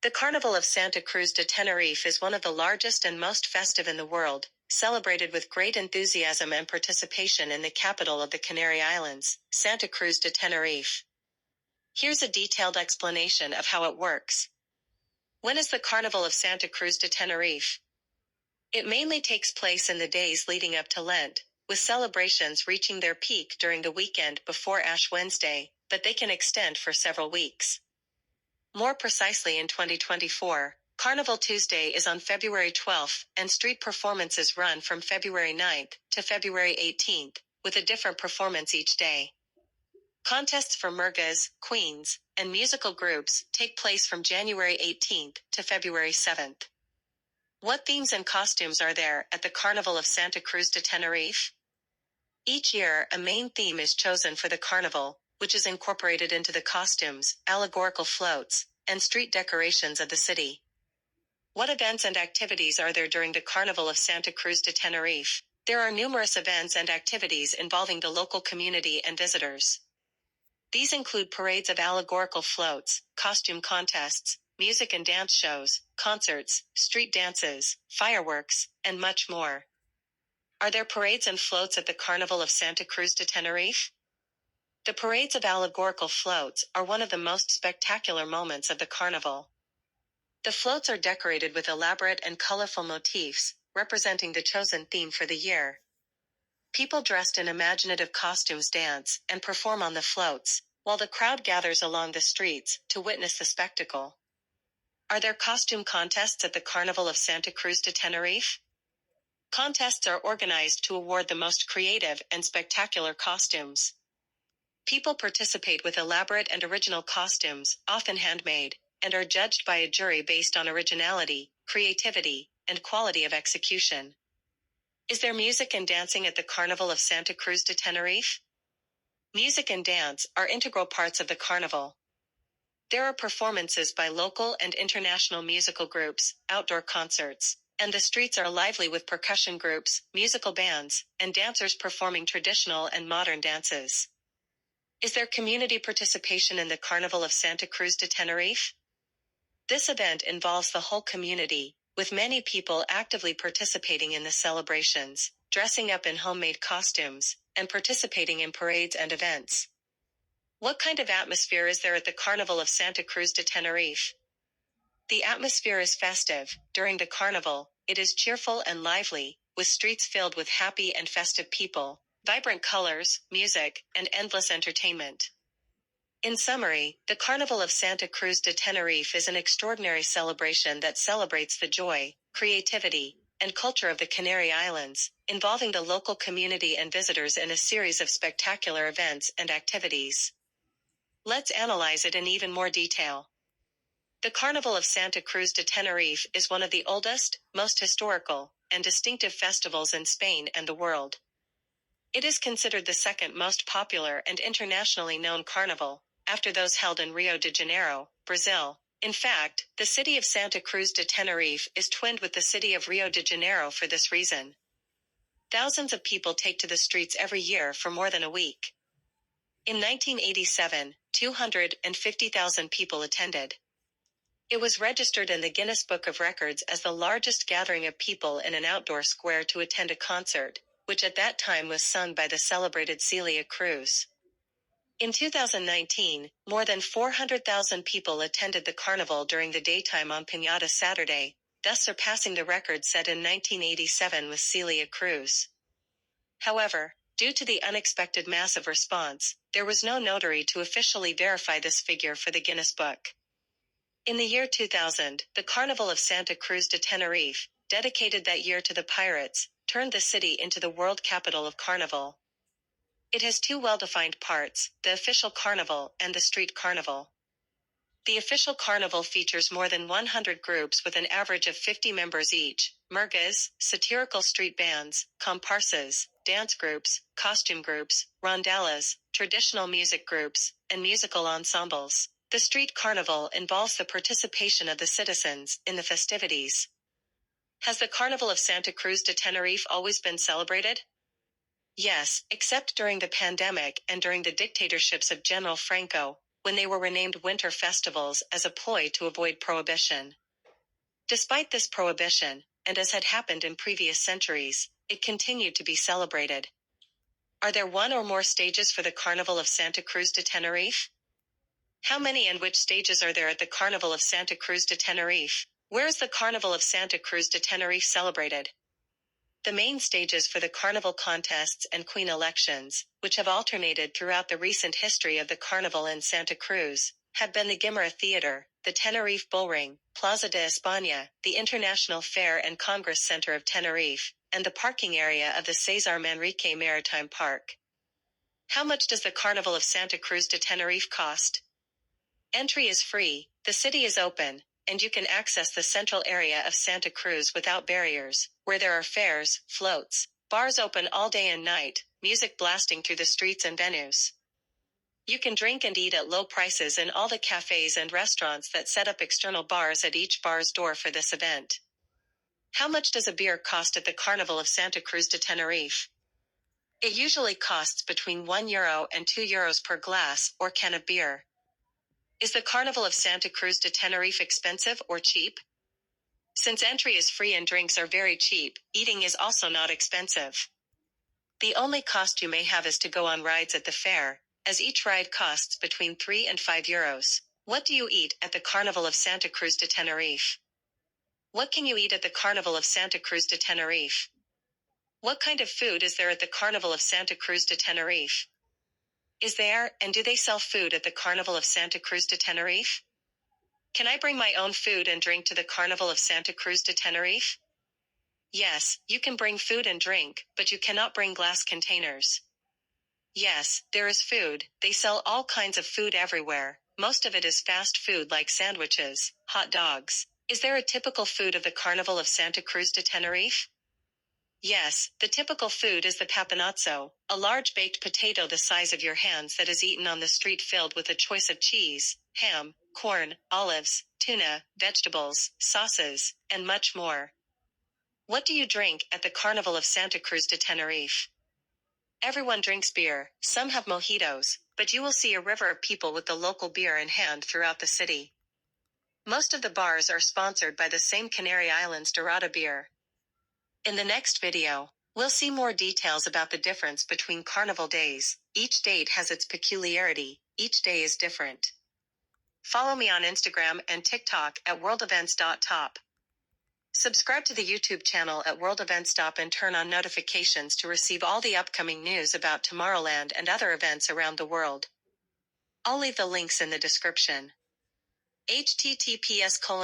The Carnival of Santa Cruz de Tenerife is one of the largest and most festive in the world, celebrated with great enthusiasm and participation in the capital of the Canary Islands, Santa Cruz de Tenerife. Here's a detailed explanation of how it works. When is the Carnival of Santa Cruz de Tenerife? It mainly takes place in the days leading up to Lent, with celebrations reaching their peak during the weekend before Ash Wednesday, but they can extend for several weeks. More precisely, in 2024, Carnival Tuesday is on February 12th, and street performances run from February 9th to February 18th, with a different performance each day. Contests for murgas, queens, and musical groups take place from January 18th to February 7th. What themes and costumes are there at the Carnival of Santa Cruz de Tenerife? Each year, a main theme is chosen for the carnival, which is incorporated into the costumes, allegorical floats, and street decorations of the city. What events and activities are there during the Carnival of Santa Cruz de Tenerife? There are numerous events and activities involving the local community and visitors. These include parades of allegorical floats, costume contests, music and dance shows, concerts, street dances, fireworks, and much more. Are there parades and floats at the Carnival of Santa Cruz de Tenerife? The parades of allegorical floats are one of the most spectacular moments of the carnival. The floats are decorated with elaborate and colorful motifs, representing the chosen theme for the year. People dressed in imaginative costumes dance and perform on the floats, while the crowd gathers along the streets to witness the spectacle. Are there costume contests at the Carnival of Santa Cruz de Tenerife? Contests are organized to award the most creative and spectacular costumes. People participate with elaborate and original costumes, often handmade, and are judged by a jury based on originality, creativity, and quality of execution. Is there music and dancing at the Carnival of Santa Cruz de Tenerife? Music and dance are integral parts of the carnival. There are performances by local and international musical groups, outdoor concerts, and the streets are lively with percussion groups, musical bands, and dancers performing traditional and modern dances. Is there community participation in the Carnival of Santa Cruz de Tenerife? This event involves the whole community, with many people actively participating in the celebrations, dressing up in homemade costumes, and participating in parades and events. What kind of atmosphere is there at the Carnival of Santa Cruz de Tenerife? The atmosphere is festive. During the carnival, it is cheerful and lively, with streets filled with happy and festive people, vibrant colors, music, and endless entertainment. In summary, the Carnival of Santa Cruz de Tenerife is an extraordinary celebration that celebrates the joy, creativity, and culture of the Canary Islands, involving the local community and visitors in a series of spectacular events and activities. Let's analyze it in even more detail. The Carnival of Santa Cruz de Tenerife is one of the oldest, most historical, and distinctive festivals in Spain and the world. It is considered the second most popular and internationally known carnival, after those held in Rio de Janeiro, Brazil. In fact, the city of Santa Cruz de Tenerife is twinned with the city of Rio de Janeiro for this reason. Thousands of people take to the streets every year for more than a week. In 1987, 250,000 people attended. It was registered in the Guinness Book of Records as the largest gathering of people in an outdoor square to attend a concert, which at that time was sung by the celebrated Celia Cruz. In 2019, more than 400,000 people attended the carnival during the daytime on Piñata Saturday, thus surpassing the record set in 1987 with Celia Cruz. However, due to the unexpected massive response, there was no notary to officially verify this figure for the Guinness Book. In the year 2000, the Carnival of Santa Cruz de Tenerife, dedicated that year to the pirates, turned the city into the world capital of carnival. It has two well-defined parts, the official carnival and the street carnival. The official carnival features more than 100 groups with an average of 50 members each, murgas, satirical street bands, comparsas, dance groups, costume groups, rondellas, traditional music groups, and musical ensembles. The street carnival involves the participation of the citizens in the festivities. Has the Carnival of Santa Cruz de Tenerife always been celebrated? Yes, except during the pandemic and during the dictatorships of General Franco, when they were renamed winter festivals as a ploy to avoid prohibition. Despite this prohibition, and as had happened in previous centuries, it continued to be celebrated. Are there one or more stages for the Carnival of Santa Cruz de Tenerife? How many and which stages are there at the Carnival of Santa Cruz de Tenerife? Where is the Carnival of Santa Cruz de Tenerife celebrated? The main stages for the carnival contests and queen elections, which have alternated throughout the recent history of the carnival in Santa Cruz, have been the Guimara Theater, the Tenerife Bullring, Plaza de España, the International Fair and Congress Center of Tenerife, and the parking area of the Cesar Manrique Maritime Park. How much does the Carnival of Santa Cruz de Tenerife cost? Entry is free, the city is open, and you can access the central area of Santa Cruz without barriers, where there are fairs, floats, bars open all day and night, music blasting through the streets and venues. You can drink and eat at low prices in all the cafes and restaurants that set up external bars at each bar's door for this event. How much does a beer cost at the Carnival of Santa Cruz de Tenerife? It usually costs between €1 and €2 per glass or can of beer. Is the Carnival of Santa Cruz de Tenerife expensive or cheap? Since entry is free and drinks are very cheap, eating is also not expensive. The only cost you may have is to go on rides at the fair, as each ride costs between €3 and €5. What do you eat at the Carnival of Santa Cruz de Tenerife? What can you eat at the Carnival of Santa Cruz de Tenerife? What kind of food is there at the Carnival of Santa Cruz de Tenerife? Is there, and do they sell food at the Carnival of Santa Cruz de Tenerife? Can I bring my own food and drink to the Carnival of Santa Cruz de Tenerife? Yes, you can bring food and drink, but you cannot bring glass containers. Yes, there is food. They sell all kinds of food everywhere. Most of it is fast food like sandwiches, hot dogs. Is there a typical food of the Carnival of Santa Cruz de Tenerife? Yes, the typical food is the papanazo, a large baked potato the size of your hands that is eaten on the street filled with a choice of cheese, ham, corn, olives, tuna, vegetables, sauces, and much more. What do you drink at the Carnival of Santa Cruz de Tenerife? Everyone drinks beer, some have mojitos, but you will see a river of people with the local beer in hand throughout the city. Most of the bars are sponsored by the same Canary Islands Dorada beer. In the next video, we'll see more details about the difference between carnival days. Each date has its peculiarity, each day is different. Follow me on Instagram and TikTok at worldevents.top. Subscribe to the YouTube channel at worldevents.top and turn on notifications to receive all the upcoming news about Tomorrowland and other events around the world. I'll leave the links in the description. https://